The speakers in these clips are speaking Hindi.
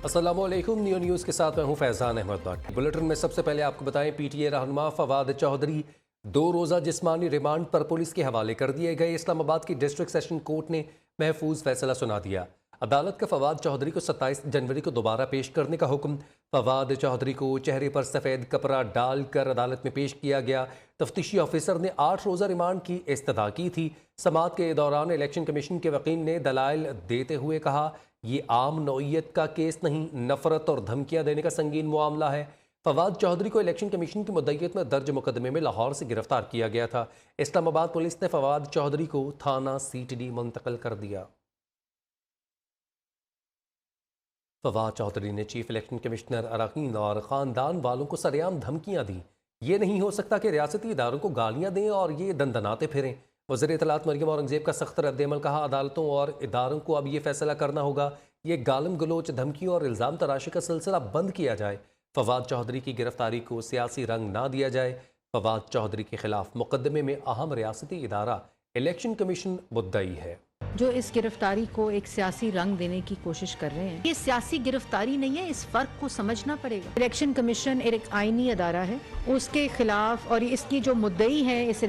अस्सलामुअलैकुम। न्यू न्यूज़ के साथ मैं हूं फैज़ान अहमद भट्ट। बुलेटिन में सबसे पहले आपको बताएं, पीटीए रहनुमा फवाद चौधरी 2 रोज़ा जिस्मानी रिमांड पर पुलिस के हवाले कर दिए गए। इस्लामाबाद की डिस्ट्रिक्ट सेशन कोर्ट ने महफूज फैसला सुना दिया। अदालत का फवाद चौधरी को 27 जनवरी को दोबारा पेश करने का हुक्म। फवाद चौधरी को चेहरे पर सफ़ेद कपड़ा डालकर अदालत में पेश किया गया। तफ्तीशी ऑफिसर ने 8 रोज़ा रिमांड की इस्तदा की थी। समाअत के दौरान इलेक्शन कमीशन के वकील ने दलाइल देते हुए कहा, ये आम नौइयत का केस नहीं, नफरत और धमकियां देने का संगीन मामला है। फवाद चौधरी को इलेक्शन कमीशन की मुद्दईयत में दर्ज मुकदमे में लाहौर से गिरफ्तार किया गया था। इस्लामाबाद पुलिस ने फवाद चौधरी को थाना CTD मुंतकिल कर दिया। फवाद चौधरी ने चीफ इलेक्शन कमिश्नर अरकान और ख़ानदान वालों को सरेआम धमकियां दी। ये नहीं हो सकता कि रियासती इदारों को गालियां दें और ये दंदनाते फिरें। वज़ीर इत्तलात मरियम औरंगज़ेब का सख्त रद्द-ए-अमल। कहा, अदालतों और इदारों को अब ये फैसला करना होगा ये गालम गलोच, धमकियों और इल्ज़ाम तराशी का सिलसिला बंद किया जाए। फवाद चौधरी की गिरफ्तारी को सियासी रंग ना दिया जाए। फवाद चौधरी के खिलाफ मुकदमे में अहम रियासती इदारा इलेक्शन कमीशन मुद्दई है। जो इस गिरफ्तारी को एक सियासी रंग देने की कोशिश कर रहे हैं, ये सियासी गिरफ्तारी नहीं है। इस फर्क को समझना पड़ेगा। इलेक्शन कमीशन एक आईनी अदारा है, उसके खिलाफ और इसकी जो मुद्दई है इस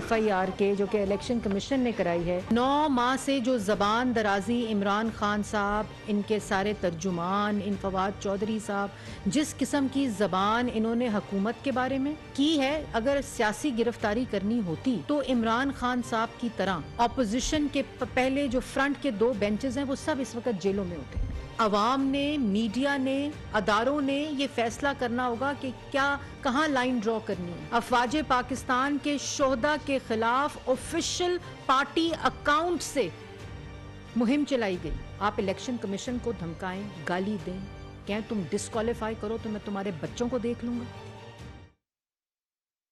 FIR के, जो कि इलेक्शन कमीशन ने कराई है, 9 माह से जो जबान दराजी इमरान खान साहब, इनके सारे तर्जुमान, इन फवाद चौधरी साहब, जिस किस्म की जबान इन्होंने हुकूमत के बारे में की है, अगर सियासी गिरफ्तारी करनी होती तो इमरान खान साहब की तरह अपोजिशन के पहले जो फ्रंट के 2 बेंचेस हैं वो सब इस वक्त जेलों में होते हैं। अवाम ने, मीडिया ने, अदारों ने ये फैसला करना होगा कि क्या कहाँ लाइन ड्रॉ करनी है। अफवाज पाकिस्तान के शोहदा के खिलाफ ऑफिशियल पार्टी अकाउंट से मुहिम चलाई गई। आप इलेक्शन कमीशन को धमकाएं, गाली दें, कहें तुम डिस्क्वालीफाई करो तो मैं तुम्हारे बच्चों को देख लूंगा।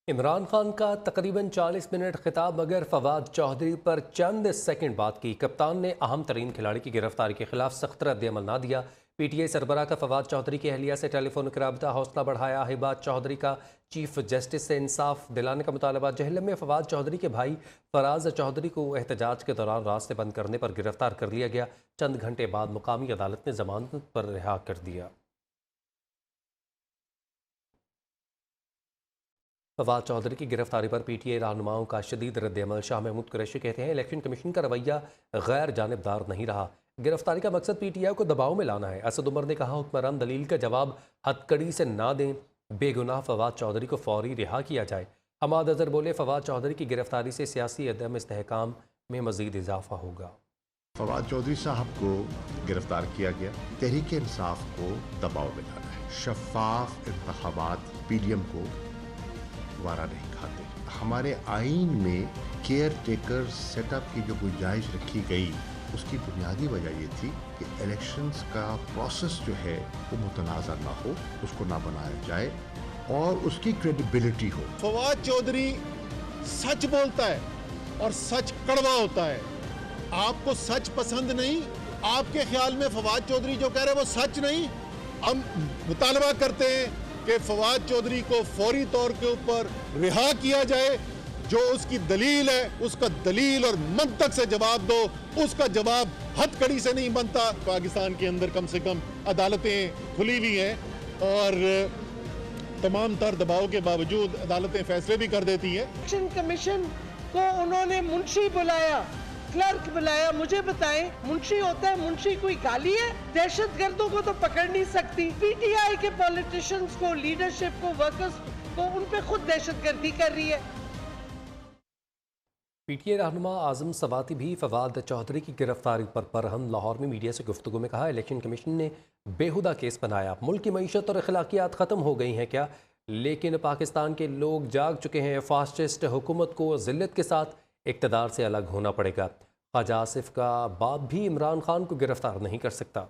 इमरान खान का तकरीबन 40 मिनट खिताब, मगर फवाद चौधरी पर चंद सेकंड बात की। कप्तान ने अहम तरीन खिलाड़ी की गिरफ्तारी के खिलाफ सख्त रद्द-ए-अमल ना दिया। PTI सरबराह का फवाद चौधरी की अहलिया से टेलीफोनिक राबता हौसला बढ़ाया। हिबात चौधरी का चीफ जस्टिस से इंसाफ दिलाने का मुतालबा। जहलम में फवाद चौधरी के भाई फराज चौधरी को एहतजाज के दौरान रास्ते बंद करने पर गिरफ्तार कर लिया गया। चंद घंटे बाद मुकामी अदालत ने जमानत पर रिहा कर दिया। फवाद चौधरी की गिरफ्तारी पर PTI रहनुमाओं का शदीद रद्द-ए-अमल। शाह महमूद कुरैशी कहते हैं, इलेक्शन कमीशन का रवैया गैर जानिबदार नहीं रहा। गिरफ्तारी का मकसद PTI को दबाव में लाना है। असद उमर ने कहा, हुक्मरान दलील का जवाब हथकड़ी से ना दें, बेगुनाह फवाद चौधरी को फौरी रिहा किया जाए। हमाद अजहर बोले, फवाद चौधरी की गिरफ्तारी से सियासी अदम इस्तेहकाम में मजीद इजाफा होगा। फवाद चौधरी साहब को गिरफ्तार किया गया, तहरीक इंसाफ को दबाव में लाना है। शफाफ इंतखाबात PDM को वारा नहीं खाते। हमारे आइन में केयर टेकर सेटअप की जो गुंजाइश रखी गई, उसकी बुनियादी वजह ये थी कि इलेक्शंस का प्रोसेस जो है वो मुतनाज़ा ना हो, उसको ना बनाया जाए और उसकी क्रेडिबिलिटी हो। फवाद चौधरी सच बोलता है और सच कड़वा होता है। आपको सच पसंद नहीं, आपके ख्याल में फवाद चौधरी जो कह रहे हैं वो सच नहीं। हम मुतालबा करते हैं कि फवाद चौधरी को फौरी तौर के ऊपर रिहा किया जाए। जो उसकी दलील है उसका दलील और मंतक से जवाब दो, उसका जवाब हथकड़ी से नहीं बनता। पाकिस्तान के अंदर कम से कम अदालतें खुली हुई हैं और तमाम तर दबाव के बावजूद अदालतें फैसले भी कर देती हैं। इलेक्शन कमीशन को उन्होंने मुंशी बुलाया, क्लर्क बुलाया। मुझे बताएं, मुंशी होता है, मुंशी कोई गाली है? दहशतगर्दों को तो पकड़ नहीं सकती। PTI के पॉलिटिशियंस को, लीडरशिप को, वर्कर्स को, उन पे खुद दहशतगर्दी कर रही है। PTI रहनुमा आजम सवाती भी फवाद चौधरी की गिरफ्तारी पर बरहम। लाहौर में मीडिया से गुफ्तगू में कहा, इलेक्शन कमीशन ने बेहुदा केस बनाया। मुल्क की मईशत और अखलाकियात ख़त्म हो गई हैं क्या? लेकिन पाकिस्तान के लोग जाग चुके हैं। फासिस्ट हुकूमत को जिल्लत के साथ इक़्तिदार से अलग होना पड़ेगा। ख्वाजा आसिफ का बाप भी इमरान खान को गिरफ्तार नहीं कर सकता।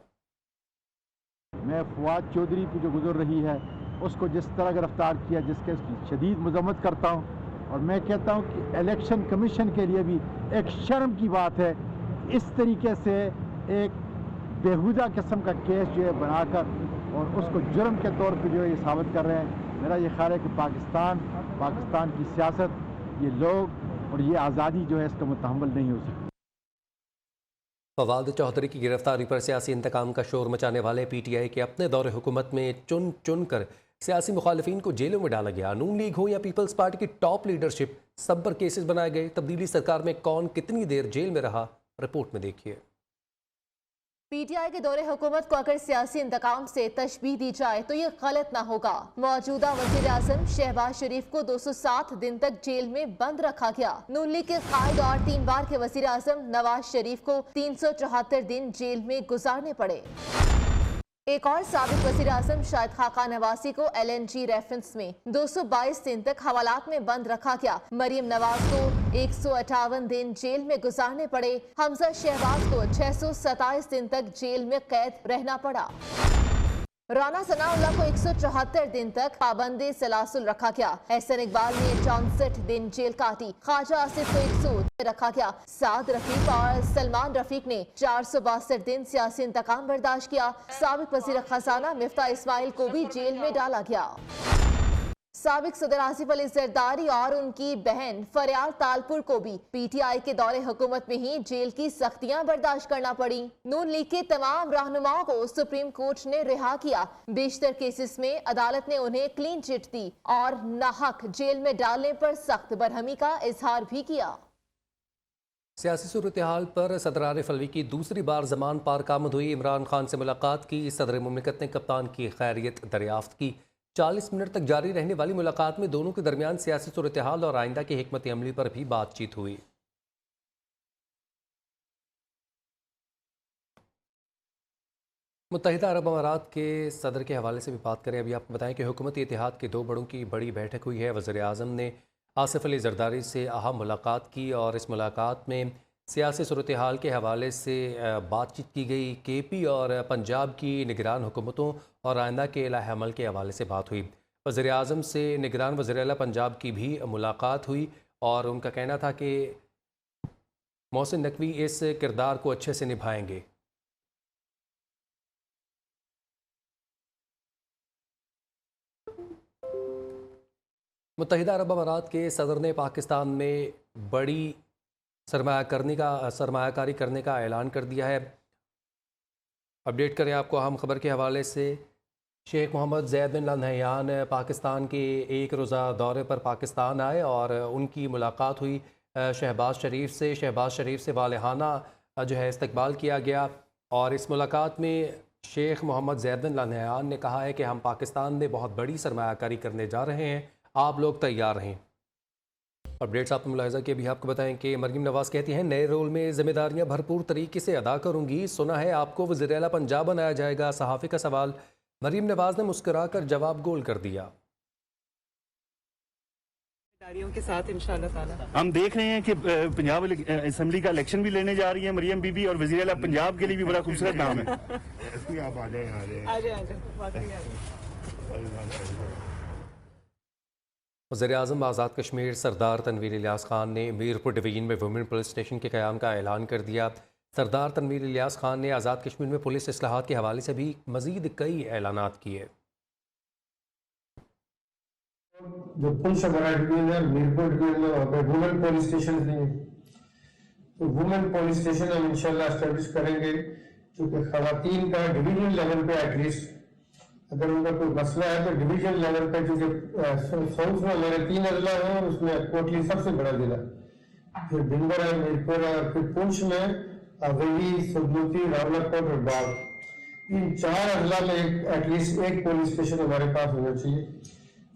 मैं फवाद चौधरी की जो गुजर रही है उसको जिस तरह गिरफ्तार किया, जिसके शदीद मजम्मत करता हूँ। और मैं कहता हूँ कि इलेक्शन कमीशन के लिए भी एक शर्म की बात है इस तरीके से एक बेहुदा किस्म का केस जो है बनाकर और उसको जुर्म के तौर पर जो है ये साबित कर रहे हैं। मेरा ये ख्याल है कि पाकिस्तान की सियासत, ये लोग और ये आज़ादी जो है इसका मुतहम्मल नहीं हो सकती। फवाद चौधरी की गिरफ्तारी पर सियासी इंतकाम का शोर मचाने वाले पीटीआई के अपने दौरे हुकूमत में चुन चुन कर सियासी मुखालिफिन को जेलों में डाला गया। नून लीग हो या पीपल्स पार्टी की टॉप लीडरशिप, सब पर केसेस बनाए गए। तब्दीली सरकार में कौन कितनी देर जेल में रहा, रिपोर्ट में देखिए। पीटीआई के दौरे हुकूमत को अगर सियासी इंतकाम से तशबीह दी जाए तो ये गलत ना होगा। मौजूदा वज़ीर आज़म शहबाज शरीफ को 207 दिन तक जेल में बंद रखा गया। नून लीग के कायद और 3 बार के वज़ीर आज़म नवाज शरीफ को 374 दिन जेल में गुजारने पड़े। एक और साबिक वज़ीर आज़म शाहिद खाकान नवाज़ी को LNG रेफरेंस में 222 दिन तक हवालात में बंद रखा गया। मरियम नवाज को 158 दिन जेल में गुजारने पड़े। हमजा शहबाज को 627 दिन तक जेल में कैद रहना पड़ा। राना सनाउल्लाह को 174 दिन तक पाबंदी सलासुल रखा गया। एहसन इकबाल ने 64 दिन जेल काटी। ख्वाजा आसिफ को 100 रखा गया। साद रफीक और सलमान रफीक ने 462 दिन सियासी इंतकाम बर्दाश्त किया। साबिक वज़ीर खजाना मिफ्ता इस्माइल को भी जेल में डाला गया। साबिक सदर आसिफ अली जरदारी और उनकी बहन फरियाल तालपुर को भी पीटीआई के दौरे हुकूमत में ही जेल की सख्तियां बर्दाश्त करना पड़ी। नून लीग के तमाम रहनुमाओं को सुप्रीम कोर्ट ने रिहा किया। बेशतर केसेस में अदालत ने उन्हें क्लीन चिट दी और नाहक जेल में डालने पर सख्त बरहमी का इजहार भी किया। सियासी सूरत हाल पर सदर आरिफ अलवी की दूसरी बार जमान पार्क आमद हुई। इमरान खान से मुलाकात की। सदर मुमलिकत ने कप्तान की खैरियत दरियाफ्त की। 40 मिनट तक जारी रहने वाली मुलाकात में दोनों के दरमियान सियासी सूरत हाल और आइंदा की हिकमत अमली पर भी बातचीत हुई। मुत्तहिदा अरब अमारात के सदर के हवाले से भी बात करें। अभी आपको बताएं कि हुकूमती इत्तेहाद के 2 बड़ों की बड़ी बैठक हुई है। वज़ीर आज़म ने आसिफ अली जरदारी से अहम मुलाकात की और इस मुलाकात में सियासी सूरत हाल के हवाले से बातचीत की गई। KP और पंजाब की निगरान हुकूमतों और आइंदा के इलाह अमल के हवाले से बात हुई। वज़ीर आज़म से निगरान वज़ीर आला पंजाब की भी मुलाकात हुई और उनका कहना था कि मोहसिन नकवी इस किरदार को अच्छे से निभाएंगे। मुत्तहिदा अरब अमारात के सदर ने पाकिस्तान में बड़ी सरमायाकारी करने का ऐलान कर दिया है। अपडेट करें आपको अहम खबर के हवाले से। शेख मोहम्मद ज़ैद बिन अल नहयान पाकिस्तान के एक रोज़ा दौरे पर पाकिस्तान आए और उनकी मुलाकात हुई शहबाज शरीफ से। शहबाज शरीफ से वालिहाना जो है इस्तकबाल किया गया और इस मुलाकात में शेख मोहम्मद ज़ैद बिन अल नहयान ने कहा है कि हम पाकिस्तान में बहुत बड़ी सरमायाकारी करने जा रहे हैं, आप लोग तैयार रहें। अपडेट्स आपने मुलाहिजा किए। भी आपको बताएं कि मरियम नवाज़ कहती हैं नए रोल में जिम्मेदारियां भरपूर तरीके से अदा करूंगी। सुना है आपको वज़ीर आला पंजाब बनाया जाएगा। सहाफ़ी का सवाल, मरियम नवाज़ ने मुस्कुराकर जवाब गोल कर दिया। के साथ इंशाअल्लाह ताला हम देख रहे हैं कि पंजाब असेंबली का इलेक्शन भी लेने जा रही है मरियम बीबी और वज़ीर आला पंजाब के लिए भी बड़ा खूबसूरत नाम है। आप आ जाए। वज़ीर आज़म आज़ाद कश्मीर सरदार तनवीर इलियास खान ने मीरपुर डिवीज़न में वुमेन पुलिस स्टेशन के क़याम का ऐलान कर दिया। सरदार तनवीर इलियास खान ने आज़ाद कश्मीर में पुलिस इस्लाहात के हवाले से भी मज़ीद कई ऐलानात किए। जो पुलिस हमारा डिवीजन है मीरपुर डिवीजन में वहाँ पे वुमेन पुलिस स्टेशन नहीं है, तो वुमेन पुलिस स्टेशन हम इंशाल्लाह एस्टेब्लिश करेंगे। क्योंकि खवातीन का डिवीजन लेवल पे एटलीस्ट अगर उनका कोई मसला है तो डिवीजन लेवल पे, क्योंकि साउथ में हमारे 3 अजला हैं और उसमें कोटली सबसे बड़ा जिला, फिर भिंगर है, मीरपुर है और फिर पुंछ में अवेली, सुबनूती, रावलाकोट और बाग, इन 4 अजला में एटलीस्ट एक पुलिस स्टेशन हमारे पास होना चाहिए।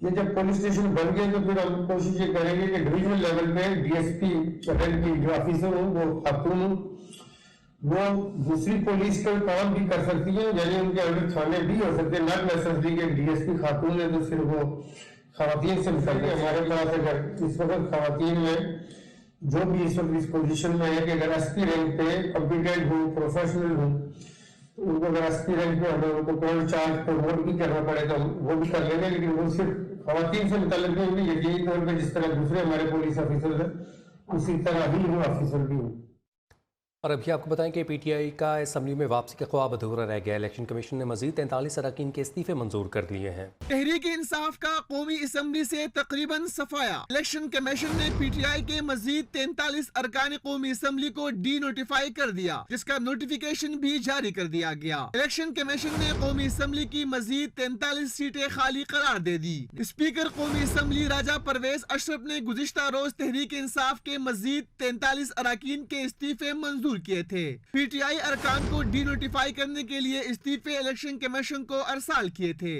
ये जब पुलिस स्टेशन बन गए तो फिर हम कोशिश ये करेंगे कि डिवीजन लेवल पे DSP रैंक की जो ऑफिसर हो वो खातून हो, वो दूसरी पुलिस का काम भी कर सकती है, यानी उनके अंदर थाने भी हो सकते हैं। नॉट नेसेसरी कि DSP खातून है तो सिर्फ वो खवातीन से निकलते हैं। हमारे पास अगर इस वक्त खवातीन में जो भी इस वक्त इस पोजीशन में है कि अगर SP रैंक पे कॉम्पिटेंट हो, प्रोफेशनल हो, तो उनको अगर SP रैंक पे हमें उनको कोई चार्ज प्रमोट भी करना पड़े तो वो भी कर लेंगे। लेकिन वो सिर्फ खवातीन से मुतल्लिक नहीं होगी, यकीनी तौर पर जिस तरह दूसरे हमारे पुलिस ऑफिसर है उसी तरह ही वो ऑफिसर भी हो। और अभी आपको बताएं कि पीटीआई का असम्बली में वापसी का ख्वाब अधूरा रह गया। इलेक्शन कमीशन ने मजीद 43 अरकान के इस्तीफे मंजूर कर लिए हैं। तहरीक इंसाफ का कौमी असम्बली से तकरीबन सफाया। इलेक्शन कमीशन ने पीटीआई के मजीद 43 अरकान कौमी असम्बली को डी नोटिफाई कर दिया, जिसका नोटिफिकेशन भी जारी कर दिया गया। इलेक्शन कमीशन ने कौमी असम्बली की मजीद 43 सीटें खाली करार दे दी। स्पीकर कौमी असम्बली राजा परवेज अशरफ ने गुज़िश्ता रोज तहरीक इंसाफ के मजीद 43 अरकान के इस्तीफे मंजूर किए थे। पीटीआई अरकान को डी नोटिफाई करने के लिए इस्तीफे इलेक्शन कमीशन को अरसाल किए थे।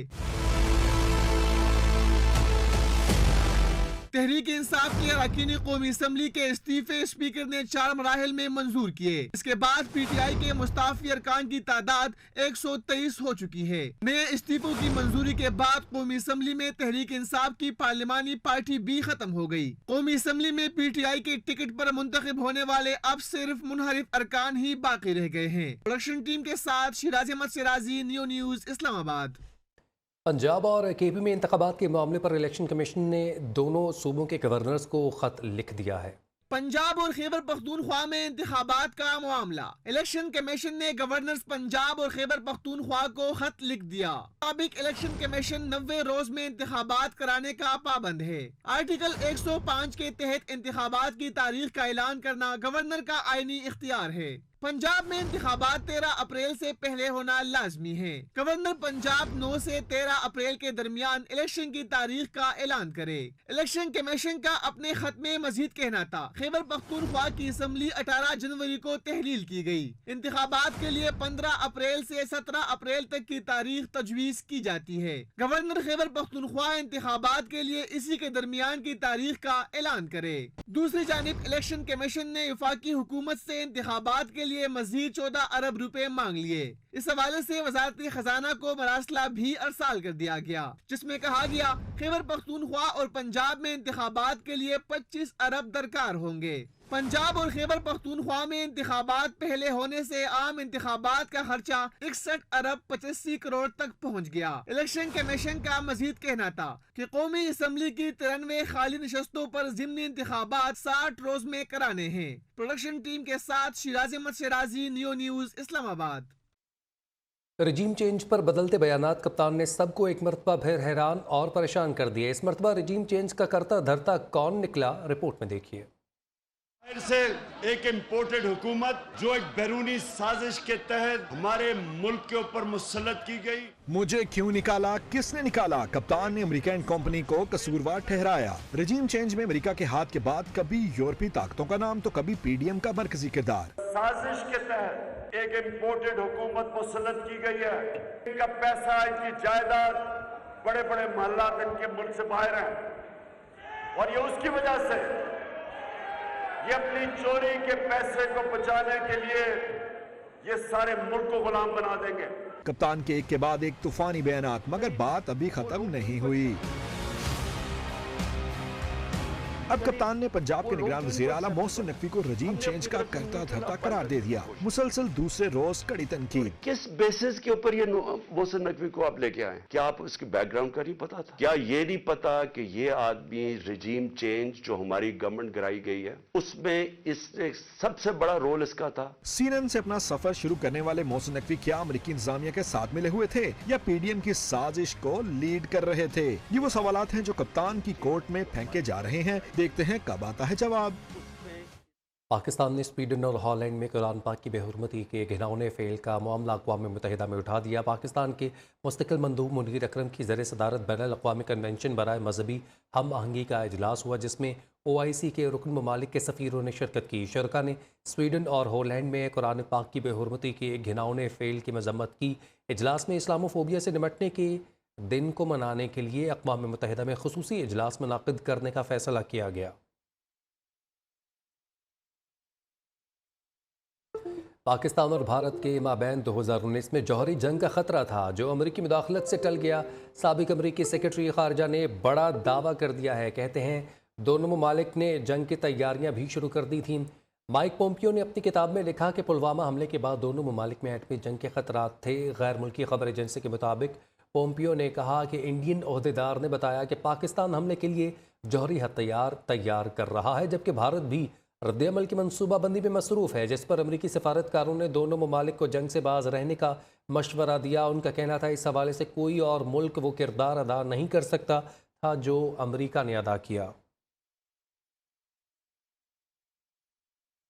तहरीक इंसाफ के अरकान कौमी असम्बली के इस्तीफे स्पीकर ने 4 मराहिल में मंजूर किए। इसके बाद पीटीआई के मुस्ताफी अरकान की तादाद 123 हो चुकी है। नए इस्तीफों की मंजूरी के बाद कौमी असम्बली में तहरीक इंसाफ की पार्लिमानी पार्टी भी खत्म हो गई। कौमी असम्बली में पीटीआई के टिकट पर मुंतखब होने वाले अब सिर्फ मुनहरिफ अरकान ही बाकी रह गए हैं। प्रोडक्शन टीम के साथ शिराज अहमद सिराजी, नियो न्यूज, इस्लामाबाद। पंजाब और केपी में इंतखाबात के मामले पर इलेक्शन कमीशन ने दोनों सूबों के गवर्नर्स को खत लिख दिया है। पंजाब और खैबर पख्तूनख्वा में इंतखाबात का मामला। इलेक्शन कमीशन ने गवर्नर्स पंजाब और खैबर पख्तूनख्वा को खत लिख दिया। मुताबिक इलेक्शन कमीशन 90 रोज में इंतखाबात कराने का पाबंद है। आर्टिकल 105 के तहत इंतखाबात की तारीख का ऐलान करना गवर्नर का आईनी इख्तियार है। पंजाब में इंतखाबात 13 अप्रैल से पहले होना लाजमी है। गवर्नर पंजाब 9 से 13 अप्रैल के दरमियान इलेक्शन की तारीख का ऐलान करे। इलेक्शन कमीशन का अपने खत में मजीद कहना था, खैबर पख्तूनख्वा की असम्बली 18 जनवरी को तहलील की गई। इंतखाबात के लिए 15 अप्रैल से 17 अप्रैल तक की तारीख तजवीज की जाती है। गवर्नर खैबर पख्तूनख्वा इंतखाबात के लिए इसी के दरमियान की तारीख का ऐलान करे। दूसरी जानिब इलेक्शन कमीशन ने वफाकी हुकूमत से इंतखाबात के लिए मजीद 14 अरब रुपए मांग लिए। इस हवाले से वजारत खजाना को मरासला भी अरसाल कर दिया गया, जिसमें कहा गया खैबर पख्तूनख्वा और पंजाब में इंतखाबात के लिए 25 अरब दरकार होंगे। पंजाब और खैबर पख्तूनख्वा में इंतखाबात पहले होने से आम इंतखाबात का खर्चा 61 अरब 85 करोड़ तक पहुँच गया। इलेक्शन कमीशन का मजीद कहना था कि कौमी असम्बली की 93 खाली नशस्तों पर ज़िमनी इंतखाबात 60 रोज में कराने हैं। प्रोडक्शन टीम के साथ Shiraz Ahmed Siraji, Neo News, Islamabad. Regime change पर बदलते बयानात कप्तान ने सबको एक मरतबा फिर हैरान और परेशान कर दिया। इस मरतबा रजीम चेंज का करता धरता कौन निकला, रिपोर्ट में देखिए। से एक इम्पोर्टेड हुकूमत जो एक बैरूनी साजिश के तहत हमारे मुल्क के ऊपर मुसल्लत की गई। मुझे क्यों निकाला, किसने निकाला? कप्तान ने अमेरिकन कंपनी को कसूरवार ठहराया। रजीम चेंज में अमेरिका के हाथ के बाद कभी यूरोपीय ताकतों का नाम तो कभी पीडीएम का मरकजी किरदार। साजिश के तहत एक इम्पोर्टेड हुकूमत मुसल्लत की गई है। इनका पैसा, इनकी जायदाद, बड़े बड़े महल्लात इनके मुल्क से बाहर हैं और ये उसकी वजह से ये अपनी चोरी के पैसे को बचाने के लिए ये सारे मुल्क को गुलाम बना देंगे। कप्तान के एक के बाद एक तूफानी बयानात, मगर बात अभी खत्म नहीं हुई। अब कप्तान ने पंजाब के निगरान वज़ीर आला मोहसिन नकवी को रजीम चेंज का करता धरता करार दे दिया। मुसलसल दूसरे रोज कड़ी तनकीद। किस बेसिस के ऊपर ये मोहसिन नकवी को आप लेके आए? क्या आप उसके बैकग्राउंड का नहीं पता था? क्या ये नहीं पता कि ये आदमी रजीम चेंज जो हमारी गवर्नमेंट गिराई गई है उसमें इसने सबसे बड़ा रोल इसका था। CNN से अपना सफर शुरू करने वाले मोहसिन नकवी क्या अमेरिकी इंतजामिया के साथ मिले हुए थे या पीडीएम की साजिश को लीड कर रहे थे? ये वो सवालात हैं जो कप्तान की कोर्ट में फेंके जा रहे हैं। देखते हैं कब आता है जवाब। पाकिस्तान ने स्वीडन और हॉलैंड में कुरान पाक की बेहुरमती के घिनौने फेल का मामला अक़वाम मुत्तहिदा में उठा दिया। पाकिस्तान के मुस्तकिल मंदूब मुनीर अकरम की ज़र सदारत बैनुल अक़वामी कन्वेंशन बराए मजहबी हम आहंगी का इजलास हुआ, जिसमें OIC के रुकन ममालिक के सफ़ीरों ने शिरकत की। शरका ने स्वीडन और हॉलैंड में कुरान पाक की बेहुरमती के घिनौने फेल की मजम्मत की। इजलास में इस्लामोफोबिया से निमटने के दिन को मनाने के लिए अक़वाम मुत्तहिदा में ख़ुसूसी इजलास मुनाक़िद करने का फ़ैसला किया गया। पाकिस्तान और भारत के माबैन 2019 में जौहरी जंग का ख़तरा था, जो अमरीकी मुदाखलत से टल गया। साबिक अमरीकी सेक्रेटरी ख़ारजा ने बड़ा दावा कर दिया है। कहते हैं दोनों ममालिक ने जंग की तैयारियां भी शुरू कर दी थीं। माइक पोम्पियो ने अपनी किताब में लिखा कि पुलवामा हमले के बाद दोनों ममालिक में एटमी जंग के ख़तरात थे। गैर मुल्की खबर एजेंसी के मुताबिक पोम्पियो ने कहा कि इंडियन ओहदेदार ने बताया कि पाकिस्तान हमले के लिए जौहरी हथियार तैयार कर रहा है, जबकि भारत भी रद्द-ए-अमल की मनसूबाबंदी में मसरूफ़ है, जिस पर अमरीकी सफारतकारों ने दोनों ममालिक को जंग से बाज रहने का मशवरा दिया। उनका कहना था इस हवाले से कोई और मुल्क वो किरदार अदा नहीं कर सकता था जो अमरीका ने अदा किया।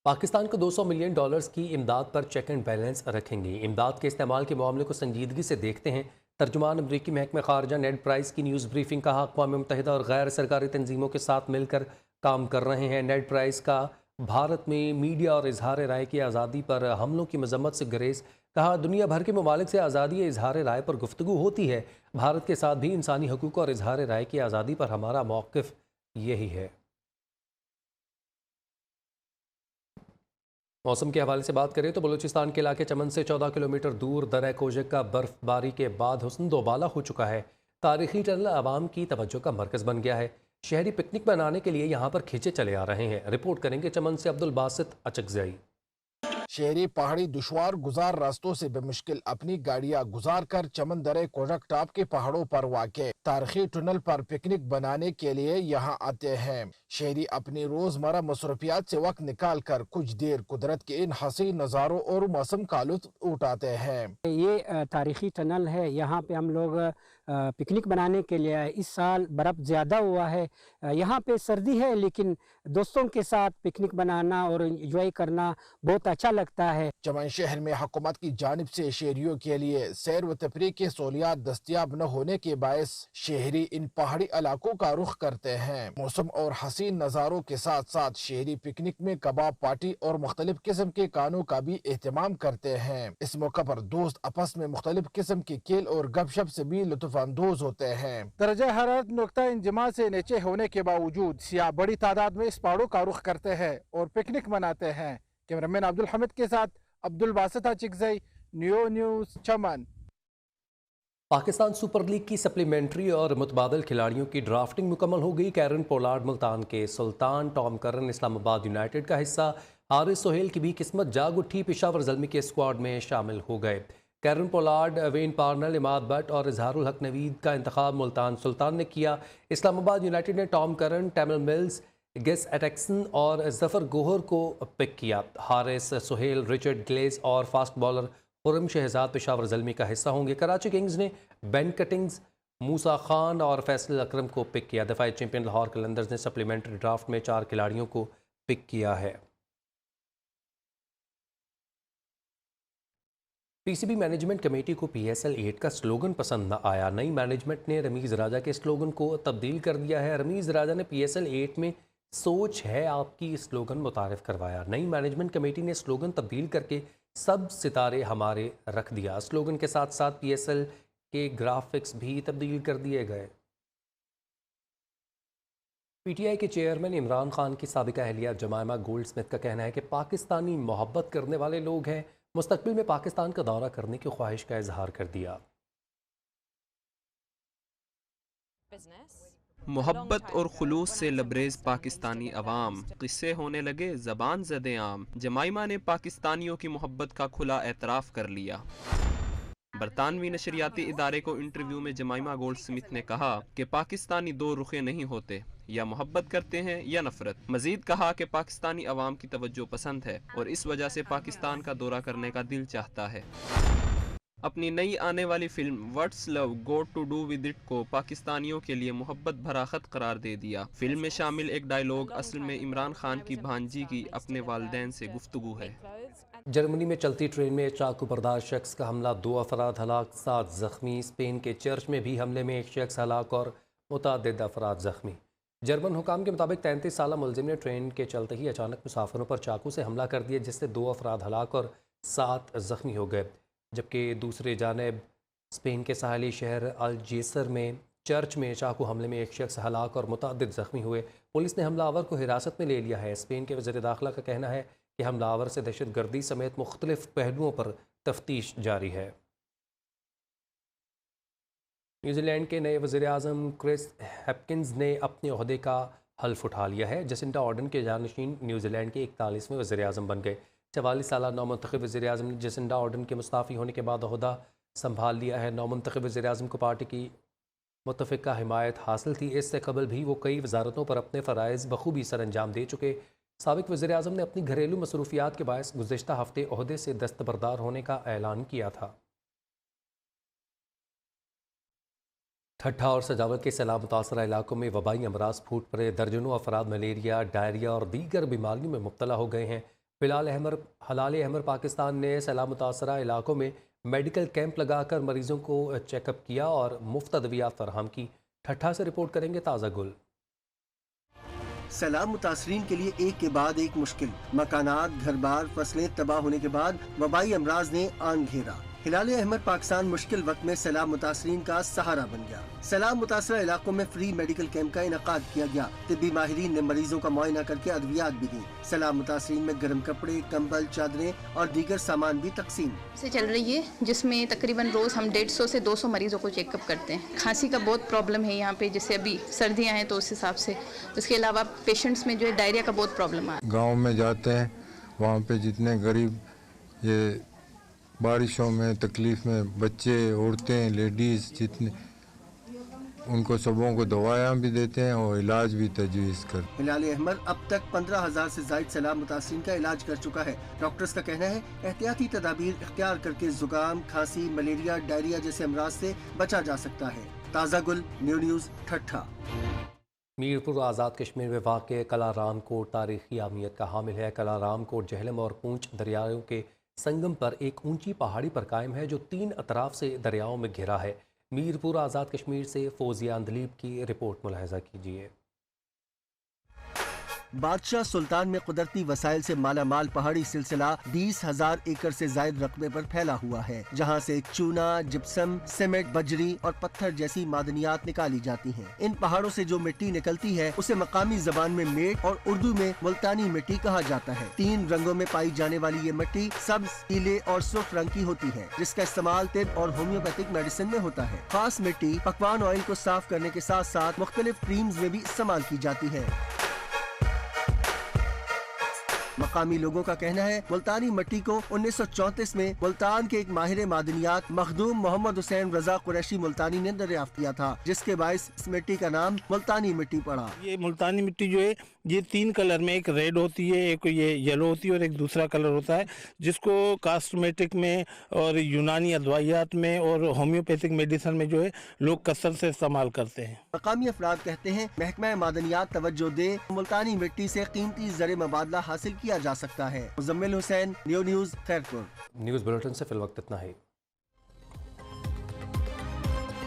पाकिस्तान को $200 मिलियन की इमदाद पर चेक एंड बैलेंस रखेंगे। इमदाद के इस्तेमाल के मामले को संजीदगी से देखते हैं। तर्जुमान अमरीकी महकमा खारजा नेड प्राइस की न्यूज़ ब्रीफिंग कहा, अक़वाम मुत्तहिदा और गैर सरकारी तंजीमों के साथ मिलकर काम कर रहे हैं। नेड प्राइस का भारत में मीडिया और इजहार राय की आज़ादी पर हमलों की मजम्मत से गुरेज। कहा, दुनिया भर के ममालिक से आज़ादी इजहार राय पर गुफ्तगू होती है, भारत के साथ भी इंसानी हकूक़ और इजहार राय की आज़ादी पर हमारा मौक़िफ़ यही है। मौसम के हवाले से बात करें तो बलूचिस्तान के इलाके चमन से 14 किलोमीटर दूर दर्रा कोजक का बर्फबारी के बाद हुस्न दोबाला हो चुका है। तारीखी टनल आवाम की तवज्जो का मरकज़ बन गया है। शहरी पिकनिक मनाने के लिए यहाँ पर खींचे चले आ रहे हैं। रिपोर्ट करेंगे चमन से अब्दुल बासित अचकज़ई। शहरी पहाड़ी दुश्वार गुजार रास्तों से बेमुश्किल अपनी गाड़ियां गुजार कर चमन दरे कोजक टॉप के पहाड़ों पर वाक़े तारीखी टनल पर पिकनिक बनाने के लिए यहाँ आते हैं। शहरी अपनी रोजमर्रा मसरूफियात से वक्त निकाल कर कुछ देर कुदरत के इन हसीन नज़ारों और मौसम का लुत्फ उठाते हैं। ये तारीखी टनल है, यहाँ पे हम लोग पिकनिक बनाने के लिए आए। इस साल बर्फ़ ज़्यादा हुआ है, यहाँ पे सर्दी है, लेकिन दोस्तों के साथ पिकनिक बनाना और एंजॉय करना बहुत अच्छा लगता है। चमन शहर में हुकूमत की जानिब से शहरियों के लिए सैर व तफरीह के सहूलियात दस्तियाब न होने के बायस शहरी इन पहाड़ी इलाकों का रुख करते हैं। मौसम और हसीन नज़ारों के साथ साथ शहरी पिकनिक में कबाब पार्टी और मुख्तलिफ किस्म के कानों का भी एहतमाम करते हैं। इस मौका पर दोस्त आपस में मुख्तलिफ किस्म की खेल और गपशप से भी लुत्फ अंदोज होते हैं। दर्जा हरारत नुक्ता इंजमा से नीचे होने के बावजूद सियाह बड़ी तादाद में इस पहाड़ों का रुख करते हैं और पिकनिक मनाते हैं। कैमरामैन अब्दुल हमीद के साथ अब्दुल बासित अचकज़ई, नियो न्यूज़ चमन। पाकिस्तान सुपर लीग की सप्लीमेंट्री और मुतबादल खिलाड़ियों की ड्राफ्टिंग मुकम्मल हो गई। कैरन पोलार्ड मुल्तान के सुल्तान, टॉम करन इस्लामाबाद यूनाइटेड का हिस्सा, हारिस सोहेल की भी किस्मत जाग उठी, पेशावर ज़ल्मी के स्क्वाड में शामिल हो गए। Kieron Pollard, when Parnell, Imad Bhatt और इजहारुल हक नवीद का इंतखाब मुल्तान सुल्तान ने किया। इस्लामाबाद यूनाइटेड ने Tom Curran, Tymal Mills, Gus Atkinson और जफर गोहर को पिक किया। हारिस सोहेल, रिचर्ड ग्लेज और फास्ट बॉलर खुरम शहजाद पेशावर ज़ल्मी का हिस्सा होंगे। कराची किंग्स ने बेन कटिंग्स, मूसा खान और फैसल अकरम को पिक किया। दफाई चैंपियन लाहौर कलंदर्स ने सप्लीमेंट्री ड्राफ्ट में 4 खिलाड़ियों को पिक किया है। पीसीबी मैनेजमेंट कमेटी को PSL 8 का स्लोगन पसंद न आया। नई मैनेजमेंट ने रमीज़ राजा के स्लोगन को तब्दील कर दिया है। रमीज़ राजा ने PSL 8 में सोच है आपकी स्लोगन मुतारिफ करवाया। नई मैनेजमेंट कमेटी ने स्लोगन तब्दील करके सब सितारे हमारे रख दिया। स्लोगन के साथ साथ PSL के ग्राफिक्स भी तब्दील कर दिए गए। PTI के चेयरमैन इमरान खान की साबिका अहलिया जमाइमा गोल्ड स्मिथ का कहना है कि पाकिस्तानी मोहब्बत करने वाले लोग हैं, मुस्तकबिल में पाकिस्तान का दौरा करने की ख्वाहिश का इजहार कर दिया। मोहब्बत और खुलूस से लबरेज पाकिस्तानी अवाम, किस्से होने लगे ज़बान ज़दे आम। जमाइमा ने पाकिस्तानियों की मोहब्बत का खुला एतराफ़ कर लिया। बरतानवी नशरियाती इदारे को इंटरव्यू में जमाइमा गोल्ड स्मिथ ने कहा कि पाकिस्तानी दो रुखे नहीं होते, या मोहब्बत करते हैं या नफरत। मजीद कहा कि पाकिस्तानी अवाम की तवज्जो पसंद है और इस वजह से पाकिस्तान का दौरा करने का दिल चाहता है। अपनी नई आने वाली film what's love got to do with it को पाकिस्तानियों के लिए मोहब्बत भरा खत करार दे दिया। फिल्म में शामिल एक डायलॉग असल में इमरान खान की भांजी की अपने वालिदैन से गुफ्तगू है। जर्मनी में चलती ट्रेन में चाकू बरदार शख्स का हमला, 2 अफराद हलाक, 7 जख्मी। स्पेन के चर्च में भी हमले में 1 शख्स हलाक और मुतअद्दिद अफराद जख्मी। जर्मन हुकाम के मुताबिक 33 साला मुलजिम ने ट्रेन के चलते ही अचानक मुसाफिरों पर चाकू से हमला कर दिया, जिससे 2 अफराद हलाक और 7 जख्मी हो गए। जबकि दूसरी जानिब स्पेन के साहली शहर अल्जेसर में चर्च में चाकू हमले में 1 शख्स हलाक और मुतअद्दिद जख्मी हुए। पुलिस ने हमलावर को हिरासत में ले लिया है। स्पेन के वज़ीर दाखिला का कहना है कि हमलावर से दहशतगर्दी समेत मुख्तलिफ पहलुओं पर तफ्तीश जारी है। न्यूजीलैंड के नए वज़ीर आज़म क्रिस हेपकिंस ने अपने ओहदे का हल्फ उठा लिया है। जसिंडा ऑर्डन के जानशीन न्यूजीलैंड के 41वें वज़ीर आज़म बन गए। 44 साला नौमुंतखब वज़ीर आज़म ने जसिंडा ऑर्डन के मुस्ताफ़ी होने के बाद ओहदा संभाल लिया है। नौमुंतखब वज़ीर आज़म को पार्टी की मुत्तफ़िका हिमायत हासिल थी। इससे कबल भी वो कई वजारतों पर अपने फ़राइज़ बखूबी सर अंजाम दे चुके साबिक वज़ीर-ए-आज़म ने अपनी घरेलू मसरूफियात के बायस गुज़िश्ता हफ्ते ओहदे से दस्तबरदार होने का ऐलान किया था। ठट्ठा और सजावल के सैलाब मुतासरा इलाकों में वबाई अमराज फूट पड़े। दर्जनों अफराद मलेरिया, डायरिया और दीगर बीमारियों में मुब्तला हो गए हैं। हलाल अहमर पाकिस्तान ने सैलाब मुतासरा इलाकों में मेडिकल कैंप लगाकर मरीजों को चेकअप किया और मुफ्त अद्वियात फराहम की। ठट्ठा से रिपोर्ट करेंगे ताज़ा गुल। सैलाब मुतासरीन के लिए एक के बाद एक मुश्किल, मकानात, घर बार, फसलें तबाह होने के बाद वबाई अमराज ने आन घेरा। हिलाल अहमर पाकिस्तान मुश्किल वक्त में सैलाब मुतासरीन का सहारा बन गया। सैलाब मुतासरा इलाकों में फ्री मेडिकल कैंप का इनकाद किया गया। तिब्बी माहिरीन ने मरीजों का मुआयना करके अद्वियात भी दी। सैलाब मुतासरीन में गर्म कपड़े, कंबल, चादरें और दीगर सामान भी तकसीम से चल रही है, जिसमें तकरीबन रोज हम 150 से 200 मरीजों को चेकअप करते हैं। खांसी का बहुत प्रॉब्लम है यहाँ पे, जैसे अभी सर्दियाँ हैं तो उस हिसाब से। उसके अलावा पेशेंट्स में जो है डायरिया का बहुत प्रॉब्लम है। गाँव में जाते हैं, वहाँ पे जितने गरीब ये बारिशों में तकलीफ में बच्चे, औरतें, लेडीज़ जितने, उनको सबों को दवाइयाँ भी देते हैं और इलाज भी तजवीज़ कर। हिलाल अहमर अब तक 15,000 से जायद सैलाब मुतासरीन का इलाज कर चुका है। डॉक्टर्स का कहना है एहतियाती तदाबीर इख्तियार करके जुकाम, खांसी, मलेरिया, डायरिया जैसे अमराज से बचा जा सकता है। ताज़ा गुल, न्यूज़, ठट्ठा। मीरपुर आज़ाद कश्मीर में वाक़ कलाराम कोट तारीख़ी अहमियत का हामिल है। कलाराम कोट झेलम और पूंछ दरियाओं के संगम पर एक ऊंची पहाड़ी पर कायम है जो 3 अतराफ से दरियाओं में घिरा है। मीरपुर आज़ाद कश्मीर से फौजिया अंदलीब की रिपोर्ट मुलाहिजा कीजिए। बादशाह सुल्तान में कुदरती वसाइल से माला माल पहाड़ी सिलसिला 20,000 एकड़ से जायद रकबे पर फैला हुआ है, जहाँ से चूना, जिप्सम, सीमेंट, बजरी और पत्थर जैसी मादनियात निकाली जाती हैं। इन पहाड़ों से जो मिट्टी निकलती है उसे मकामी जबान में मेट और उर्दू में मुल्तानी मिट्टी कहा जाता है। 3 रंगों में पाई जाने वाली ये मिट्टी सब्ज, पीले और सुर्ख रंग की होती है, जिसका इस्तेमाल तिब और होम्योपैथिक मेडिसिन में होता है। खास मिट्टी पकवान ऑयल को साफ करने के साथ साथ मुख्तलिफ क्रीम्स में भी इस्तेमाल की जाती है। मकामी लोगों का कहना है मुल्तानी मिट्टी को 1934 में मुल्तान के एक माहिर मादनियात मखदूम मोहम्मद हुसैन रजा कुरैशी मुल्तानी ने दरियाफ्त किया था, जिसके बायस इस मिट्टी का नाम मुल्तानी मिट्टी पड़ा। ये मुल्तानी मिट्टी जो है ये 3 कलर में, एक रेड होती है, एक ये येलो होती है और एक दूसरा कलर होता है, जिसको कॉस्मेटिक में और यूनानी अदवाइयात में और होम्योपैथिक मेडिसिन में जो है लोग कसरत से इस्तेमाल करते हैं। मकामी अफराद कहते हैं महकमा मादनियात तवज्जो दे, मुल्तानी मिट्टी से कीमती ज़र मुबादला हासिल किया जा सकता है। Muzammil Hussain, news, Khairpur. News bulletin से फिल वक्त इतना ही।